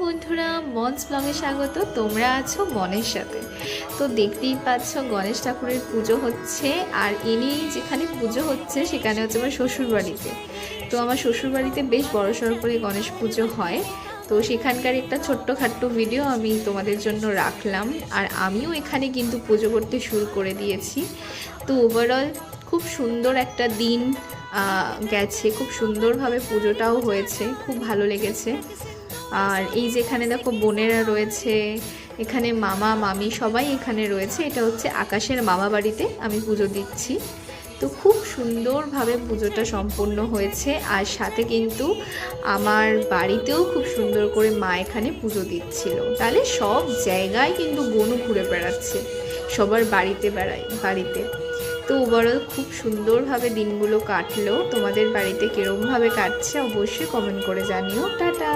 বন্ধুরা, মনস ব্লগে স্বাগত। তোমরা আছো মনের সাথে। তো দেখতেই পাচ্ছ গণেশ ঠাকুরের পুজো হচ্ছে, আর ইনি যেখানে পুজো হচ্ছে সেখানে হচ্ছে আমার শ্বশুরবাড়িতে। তো আমার শ্বশুরবাড়িতে বেশ বড়সড় করে গণেশ পুজো হয়, তো সেখানকার একটা ছোট্টখাট্ট ভিডিও আমি তোমাদের জন্য রাখলাম। আর আমিও এখানে কিন্তু পুজো করতে শুরু করে দিয়েছি। তো ওভারঅল খুব সুন্দর একটা দিন গেছে, খুব সুন্দরভাবে পুজোটাও হয়েছে, খুব ভালো লেগেছে। আর এই যেখানে দেখো বোনেরা রয়েছে, এখানে মামা মামি সবাই এখানে রয়েছে। এটা হচ্ছে আকাশের মামা বাড়িতে আমি পুজো দিচ্ছি। তো খুব সুন্দরভাবে পুজোটা সম্পূর্ণ হয়েছে। আর সাথে কিন্তু আমার বাড়িতেও খুব সুন্দর করে মা এখানে পুজো দিচ্ছিল। তাহলে সব জায়গায় কিন্তু গনু ঘুরে বেড়াচ্ছে, সবার বাড়িতে। তো ওভারঅল খুব সুন্দরভাবে দিনগুলো কাটলো। তোমাদের বাড়িতে কীরকমভাবে কাটছে অবশ্যই কমেন্ট করে জানিও। টাটা।